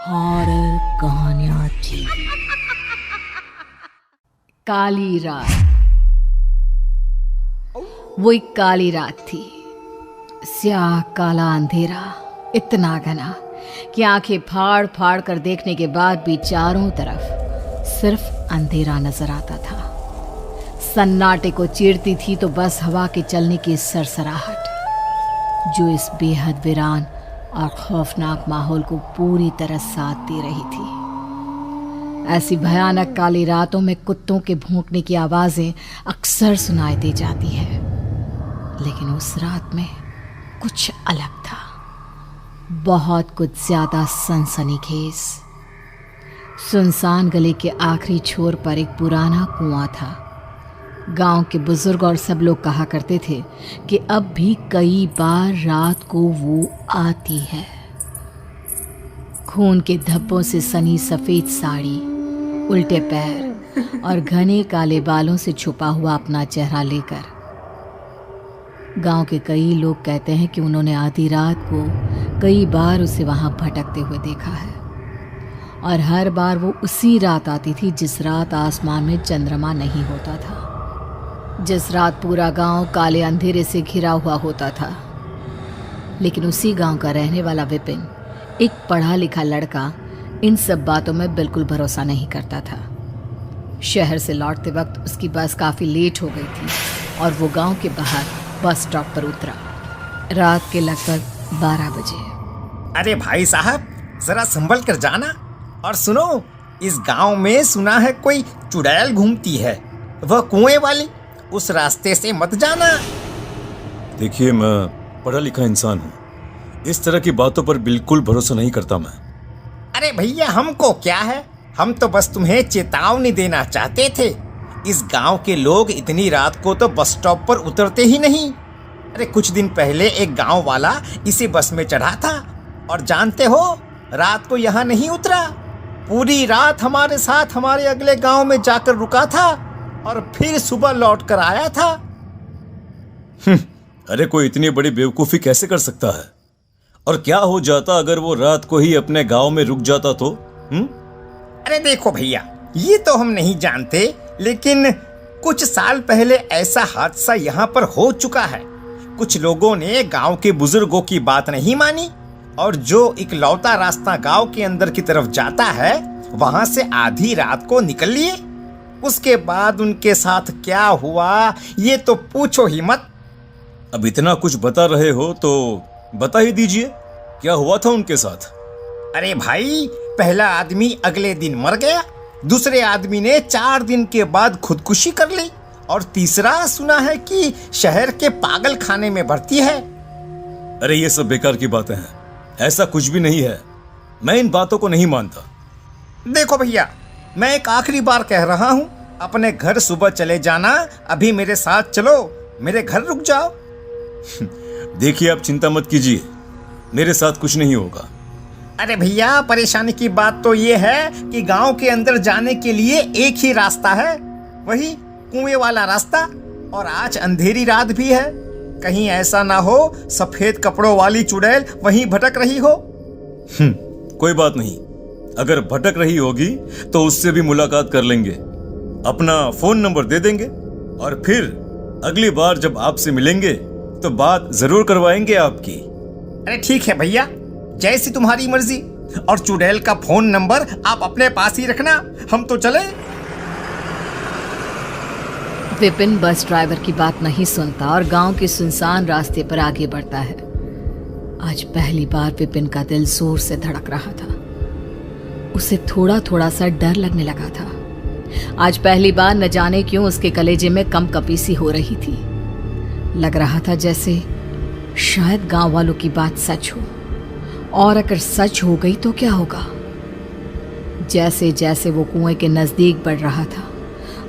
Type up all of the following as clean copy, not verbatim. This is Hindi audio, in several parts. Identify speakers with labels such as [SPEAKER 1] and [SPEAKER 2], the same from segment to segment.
[SPEAKER 1] हॉरर कहानियां थी। काली रात। वो एक काली रात थी। स्याह काला अंधेरा, इतना घना कि आंखें फाड़ फाड़ कर देखने के बाद भी चारों तरफ सिर्फ अंधेरा नजर आता था। सन्नाटे को चीरती थी तो बस हवा के चलने की सरसराहट, जो इस बेहद वीरान और खौफनाक माहौल को पूरी तरह साथ दे रही थी। ऐसी भयानक काली रातों में कुत्तों के भौंकने की आवाजें अक्सर सुनाई दे जाती है, लेकिन उस रात में कुछ अलग था, बहुत कुछ ज्यादा सनसनीखेज। सुनसान गली के आखिरी छोर पर एक पुराना कुआं था। गांव के बुजुर्ग और सब लोग कहा करते थे कि अब भी कई बार रात को वो आती है, खून के धब्बों से सनी सफेद साड़ी, उल्टे पैर और घने काले बालों से छुपा हुआ अपना चेहरा लेकर। गांव के कई लोग कहते हैं कि उन्होंने आधी रात को कई बार उसे वहां भटकते हुए देखा है, और हर बार वो उसी रात आती थी जिस रात आसमान में चंद्रमा नहीं होता था, जिस रात पूरा गांव काले अंधेरे से घिरा हुआ होता था। लेकिन उसी गांव का रहने वाला विपिन, एक पढ़ा लिखा लड़का, इन सब बातों में बिल्कुल भरोसा नहीं करता था। शहर से लौटते वक्त उसकी बस काफ़ी लेट हो गई थी और वो गांव के बाहर बस स्टॉप पर उतरा। रात के लगभग 12 बजे।
[SPEAKER 2] अरे भाई साहब, जरा संभल कर जाना। और सुनो, इस गांव में सुना है कोई चुड़ैल घूमती है, वह कुएं वाली, उस रास्ते से मत जाना।
[SPEAKER 3] देखिए, मैं पढ़ा लिखा इंसान हूँ, इस तरह की बातों पर बिल्कुल भरोसा नहीं करता मैं।
[SPEAKER 2] अरे भैया, हमको क्या है, हम तो बस तुम्हें चेतावनी देना चाहते थे। इस गांव के लोग इतनी रात को तो बस स्टॉप पर उतरते ही नहीं। अरे कुछ दिन पहले एक गांव वाला इसी बस में चढ़ा था, और जानते हो, रात को यहाँ नहीं उतरा, पूरी रात हमारे साथ हमारे अगले गांव में जाकर रुका था और फिर सुबह लौट कर आया था।
[SPEAKER 3] अरे कोई इतनी बड़ी बेवकूफी कैसे कर सकता है? और क्या हो जाता अगर वो रात को ही अपने गांव में रुक जाता तो?
[SPEAKER 2] अरे देखो भैया, ये तो हम नहीं जानते, लेकिन कुछ साल पहले ऐसा हादसा यहाँ पर हो चुका है। कुछ लोगों ने गांव के बुजुर्गों की बात नहीं मानी, और जो इकलौता रास्ता गांव के अंदर की तरफ जाता है, वहां से आधी रात को निकल लिए। उसके बाद उनके साथ क्या हुआ, ये तो पूछो ही मत।
[SPEAKER 3] अब इतना कुछ बता रहे हो तो बता ही दीजिए, क्या हुआ था उनके साथ?
[SPEAKER 2] अरे भाई, पहला आदमी अगले दिन मर गया, दूसरे आदमी ने 4 दिन के बाद खुदकुशी कर ली, और तीसरा सुना है कि शहर के पागल खाने में भर्ती है।
[SPEAKER 3] अरे ये सब बेकार की बातें हैं, ऐसा कुछ भी नहीं है, मैं इन बातों को नहीं मानता।
[SPEAKER 2] देखो भैया, मैं एक आखिरी बार कह रहा हूँ, अपने घर सुबह चले जाना, अभी मेरे साथ चलो, मेरे घर रुक जाओ।
[SPEAKER 3] देखिए, आप चिंता मत कीजिए, मेरे साथ कुछ नहीं होगा।
[SPEAKER 2] अरे भैया, परेशानी की बात तो ये है कि गांव के अंदर जाने के लिए एक ही रास्ता है, वही कुएं वाला रास्ता, और आज अंधेरी रात भी है। कहीं ऐसा ना हो सफेद कपड़ों वाली चुड़ैल वहीं भटक रही हो।
[SPEAKER 3] कोई बात नहीं, अगर भटक रही होगी तो उससे भी मुलाकात कर लेंगे, अपना फोन नंबर दे देंगे, और फिर अगली बार जब आपसे मिलेंगे तो बात जरूर करवाएंगे आपकी।
[SPEAKER 2] अरे ठीक है भैया, जैसी तुम्हारी मर्जी। और चुड़ैल का फोन नंबर आप अपने पास ही रखना, हम तो चले।
[SPEAKER 1] विपिन बस ड्राइवर की बात नहीं सुनता और गांव के सुनसान रास्ते पर आगे बढ़ता है। आज पहली बार विपिन का दिल जोर से धड़क रहा था। उसे थोड़ा थोड़ा सा डर लगने लगा था। आज पहली बार न जाने क्यों उसके कलेजे में कंपकपी सी हो रही थी। लग रहा था जैसे शायद गांव वालों की बात सच हो, और अगर सच हो गई तो क्या होगा। जैसे जैसे वो कुएं के नजदीक बढ़ रहा था,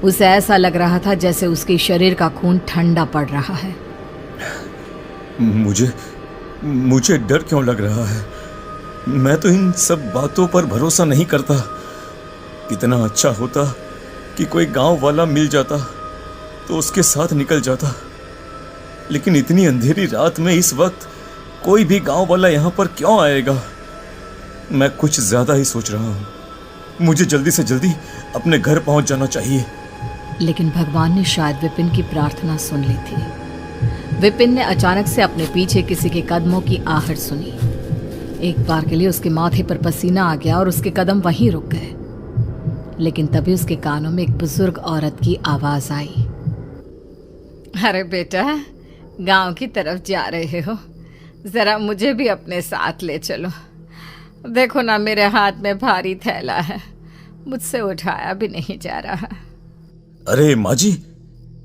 [SPEAKER 1] उसे ऐसा लग रहा था जैसे उसके शरीर का खून ठंडा पड़ रहा है।
[SPEAKER 3] मुझे डर क्यों लग रहा है? मैं तो इन सब बातों पर भरोसा नहीं करता। कितना अच्छा होता कि कोई गांव वाला मिल जाता तो उसके साथ निकल जाता, लेकिन इतनी अंधेरी रात में इस वक्त कोई भी गांव वाला यहाँ पर क्यों आएगा? मैं कुछ ज्यादा ही सोच रहा हूँ। मुझे जल्दी से जल्दी अपने घर पहुंच जाना चाहिए।
[SPEAKER 1] लेकिन भगवान ने शायद विपिन की प्रार्थना सुन ली थी। विपिन ने अचानक से अपने पीछे किसी के कदमों की आहट सुनी। एक बार के लिए उसके माथे पर पसीना आ गया और उसके कदम वहीं रुक गए। लेकिन तभी उसके कानों में एक बुजुर्ग औरत की आवाज आई। अरे बेटा, गांव की तरफ जा रहे हो, जरा मुझे भी अपने साथ ले चलो। देखो ना, मेरे हाथ में भारी थैला है, मुझसे उठाया भी नहीं जा रहा।
[SPEAKER 3] अरे माँ जी,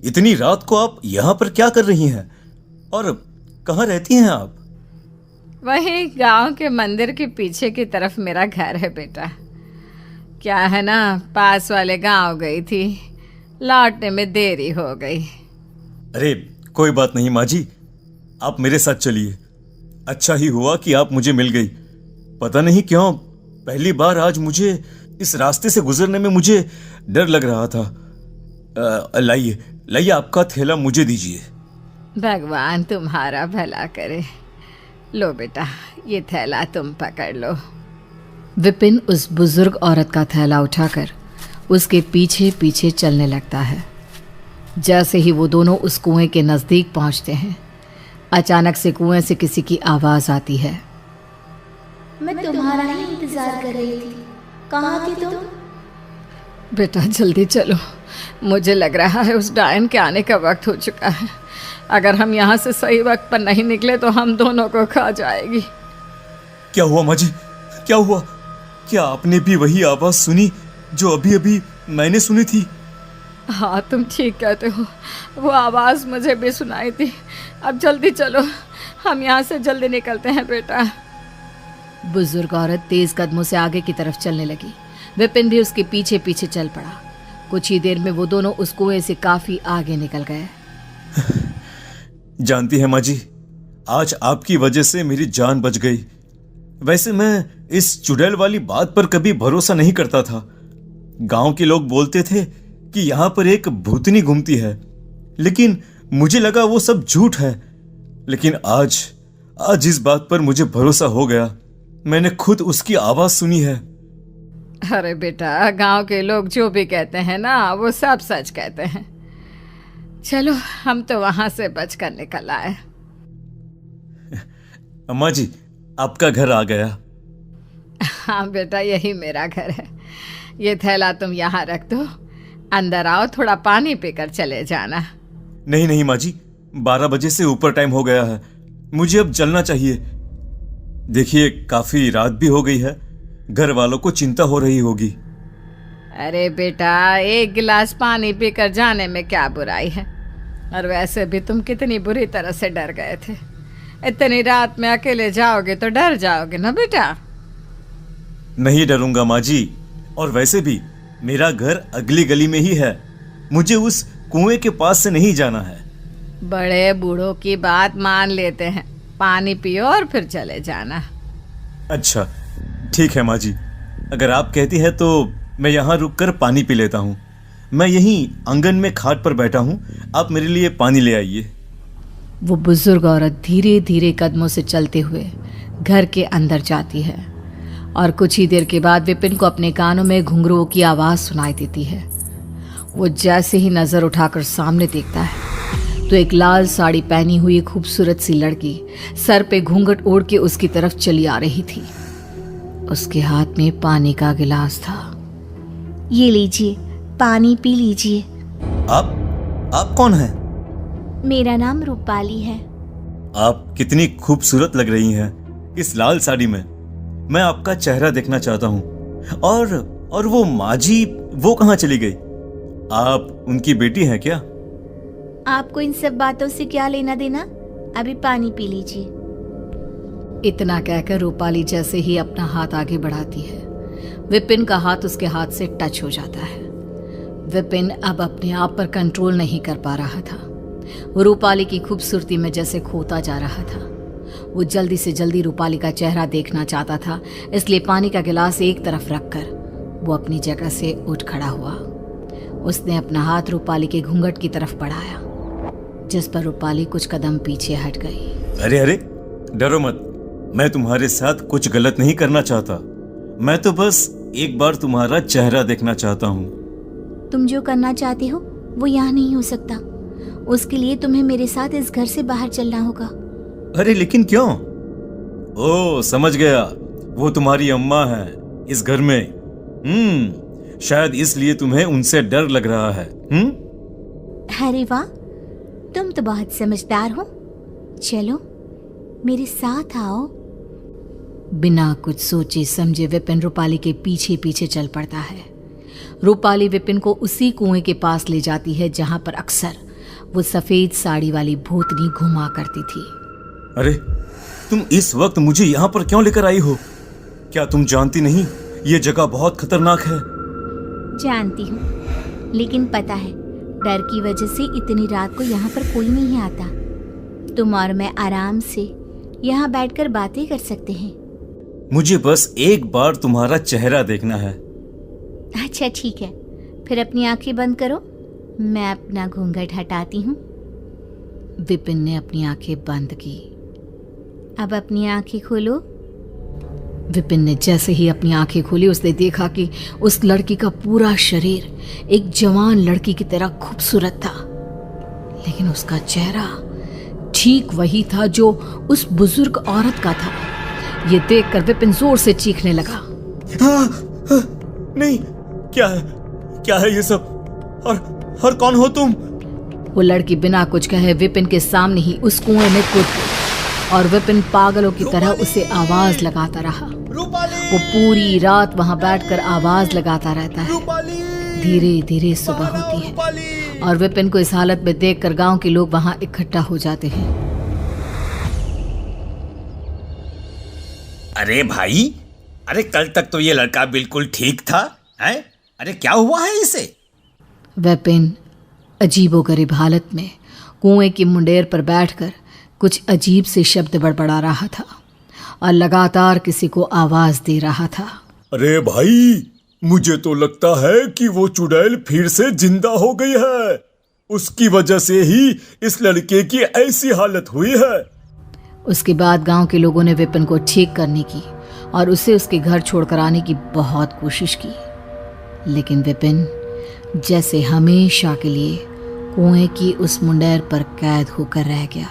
[SPEAKER 3] इतनी रात को आप यहाँ पर क्या कर रही हैं? और कहाँ रहती हैं आप?
[SPEAKER 1] वही गांव के मंदिर के पीछे की तरफ मेरा घर है बेटा। क्या है ना, पास वाले गांव गई थी, लौटने में देरी हो गई।
[SPEAKER 3] अरे कोई बात नहीं माँ जी, आप मेरे साथ चलिए। अच्छा ही हुआ कि आप मुझे मिल गई। पता नहीं क्यों पहली बार आज मुझे इस रास्ते से गुजरने में मुझे डर लग रहा था। लाइए लाइए, आपका थैला मुझे दीजिए।
[SPEAKER 1] भगवान तुम्हारा भला करे। लो बेटा, ये थैला तुम पकड़ लो। विपिन उस बुजुर्ग औरत का थैला उठाकर उसके पीछे पीछे चलने लगता है। जैसे ही वो दोनों उस कुएं के नज़दीक पहुंचते हैं, अचानक से कुएं से किसी की आवाज़ आती है।
[SPEAKER 4] मैं तुम्हारा ही इंतजार कर रही थी, कहाँ थी तुम?
[SPEAKER 1] बेटा जल्दी चलो, मुझे लग रहा है उस डायन के आने का वक्त हो चुका है। अगर हम यहाँ से सही वक्त पर नहीं निकले तो हम दोनों को खा जाएगी।
[SPEAKER 3] क्या हुआ माँ जी, क्या हुआ? क्या आपने भी वही आवाज सुनी जो अभी अभी मैंने सुनी थी?
[SPEAKER 1] हाँ, तुम ठीक कहते हो, वो आवाज़ मुझे भी सुनाई थी। अब जल्दी चलो, हम यहाँ से जल्दी निकलते हैं बेटा। बुजुर्ग औरत तेज कदमों से आगे की तरफ चलने लगी। विपिन भी उसके पीछे पीछे चल पड़ा। कुछ ही देर में वो दोनों उस कुएं से काफी आगे निकल गए।
[SPEAKER 3] जानती है माँ जी, आज आपकी वजह से मेरी जान बच गई। वैसे मैं इस चुड़ैल वाली बात पर कभी भरोसा नहीं करता था। गांव के लोग बोलते थे कि यहाँ पर एक भूतनी घूमती है, लेकिन मुझे लगा वो सब झूठ है। लेकिन आज इस बात पर मुझे भरोसा हो गया। मैंने खुद उसकी आवाज सुनी है।
[SPEAKER 1] अरे बेटा, गांव के लोग जो भी कहते हैं ना, वो सब सच कहते हैं। चलो, हम तो वहां से बचकर निकल आए।
[SPEAKER 3] अम्मा जी, आपका घर आ गया।
[SPEAKER 1] हाँ बेटा, यही मेरा घर है। ये थैला तुम यहाँ रख दो, अंदर आओ, थोड़ा पानी पीकर चले जाना।
[SPEAKER 3] नहीं नहीं माँ जी, 12 बजे से ऊपर टाइम हो गया है, मुझे अब चलना चाहिए। देखिए, काफी रात भी हो गई है, घर वालों को चिंता हो रही होगी।
[SPEAKER 1] अरे बेटा, एक गिलास पानी पीकर जाने में क्या बुराई है? और वैसे भी तुम कितनी बुरी तरह से डर गए थे। इतनी रात में अकेले जाओगे तो डर जाओगे ना बेटा।
[SPEAKER 3] नहीं डरूंगा माँ जी, और वैसे भी मेरा घर अगली गली में ही है, मुझे उस कुएं के पास से नहीं जाना है।
[SPEAKER 1] बड़े बूढ़ों की बात मान लेते हैं, पानी पियो और फिर चले जाना।
[SPEAKER 3] अच्छा ठीक है माँ जी, अगर आप कहती है तो मैं यहाँ रुककर पानी पी लेता हूँ। मैं यहीं आंगन में खाट पर बैठा हूँ, आप मेरे लिए पानी ले आइए।
[SPEAKER 1] वो बुजुर्ग औरत धीरे धीरे कदमों से चलते हुए घर के अंदर जाती है और कुछ ही देर के बाद विपिन को अपने कानों में घुंघरुओं की आवाज़ सुनाई देती है। वो जैसे ही नज़र उठाकर सामने देखता है तो एक लाल साड़ी पहनी हुई खूबसूरत सी लड़की सर पे घूंघट ओढ़ के उसकी तरफ चली आ रही थी। उसके हाथ में पानी का गिलास था।
[SPEAKER 4] ये लीजिए, पानी पी लीजिए।
[SPEAKER 3] आप कौन हैं?
[SPEAKER 4] मेरा नाम रूपाली है।
[SPEAKER 3] आप कितनी खूबसूरत लग रही हैं इस लाल साड़ी में। मैं आपका चेहरा देखना चाहता हूँ। और वो माँ जी, वो कहाँ चली गई? आप उनकी बेटी हैं क्या?
[SPEAKER 4] आपको इन सब बातों से क्या लेना देना? अभी पानी पी लीजिए।
[SPEAKER 1] इतना कहकर रूपाली जैसे ही अपना हाथ आगे बढ़ाती है, विपिन का हाथ उसके हाथ से टच हो जाता है। विपिन अब अपने आप पर कंट्रोल नहीं कर पा रहा था। वो रूपाली की खूबसूरती में जैसे खोता जा रहा था। वो जल्दी से जल्दी रूपाली का चेहरा देखना चाहता था, इसलिए पानी का गिलास एक तरफ रखकर वो अपनी जगह से उठ खड़ा हुआ। उसने अपना हाथ रूपाली के घूंघट की तरफ बढ़ाया, जिस पर रूपाली कुछ कदम पीछे हट गई।
[SPEAKER 3] अरे डरो मत, मैं तुम्हारे साथ कुछ गलत नहीं करना चाहता। मैं तो बस एक बार तुम्हारा चेहरा देखना चाहता हूँ।
[SPEAKER 4] तुम जो करना चाहते हो वो यहाँ नहीं हो सकता। उसके लिए तुम्हें मेरे साथ इस घर से बाहर चलना होगा।
[SPEAKER 3] अरे लेकिन क्यों? ओ समझ गया, वो तुम्हारी अम्मा है इस घर में। शायद इसलिए तुम्हें उनसे डर लग रहा है।
[SPEAKER 4] अरे वाह, तुम तो बहुत समझदार हो। चलो मेरे साथ आओ।
[SPEAKER 1] बिना कुछ सोचे समझे विपिन रूपाली के पीछे पीछे चल पड़ता है। रूपाली विपिन को उसी कुएं के पास ले जाती है जहां पर अक्सर वो सफेद साड़ी वाली भूतनी घुमा करती थी।
[SPEAKER 3] अरे तुम इस वक्त मुझे यहाँ पर क्यों लेकर आई हो? क्या तुम जानती नहीं ये जगह बहुत खतरनाक है?
[SPEAKER 4] जानती हूँ, लेकिन पता है डर की वजह से इतनी रात को यहाँ पर कोई नहीं आता। तुम और मैं आराम से यहाँ बैठकर बातें कर सकते हैं।
[SPEAKER 3] मुझे बस एक बार तुम्हारा चेहरा देखना है।
[SPEAKER 4] अच्छा ठीक है, फिर अपनी आंखें बंद करो। मैं अपना घूंघट हटाती हूँ।
[SPEAKER 1] विपिन ने अपनी आंखें बंद की।
[SPEAKER 4] अब अपनी आंखें खोलो।
[SPEAKER 1] विपिन ने जैसे ही अपनी आंखें खोली उसने देखा कि उस लड़की का पूरा शरीर एक जवान लड़की की तरह खूबसूरत था, लेकिन उसका चेहरा ठीक वही था जो उस बुजुर्ग औरत का था। ये देखकर विपिन जोर से चीखने लगा।
[SPEAKER 3] नहीं, क्या है ये सब? और कौन हो तुम?
[SPEAKER 1] वो लड़की बिना कुछ कहे विपिन के सामने ही उस कुएं में कूद गई और विपिन पागलों की तरह उसे आवाज लगाता रहा। वो पूरी रात वहां बैठकर आवाज लगाता रहता है। धीरे धीरे सुबह होती है और विपिन को इस हालत में देखकर गांव के लोग वहां इकट्ठा हो जाते हैं।
[SPEAKER 2] अरे भाई, अरे कल तक तो ये लड़का बिल्कुल ठीक था, हैं? अरे क्या हुआ है इसे?
[SPEAKER 1] विपिन अजीबोगरीब हालत में कुएं की मुंडेर पर बैठकर कुछ अजीब से शब्द बड़बड़ा रहा था और लगातार किसी को आवाज दे रहा था।
[SPEAKER 3] अरे भाई, मुझे तो लगता है कि वो चुड़ैल फिर से जिंदा हो गई है। उसकी वजह से ही इस लड़के की ऐसी हालत हुई है।
[SPEAKER 1] उसके बाद गांव के लोगों ने विपिन को ठीक करने की और उसे उसके घर छोड़कर आने की बहुत कोशिश की, लेकिन विपिन जैसे हमेशा के लिए कुएं की उस मुंडेर पर कैद होकर रह गया।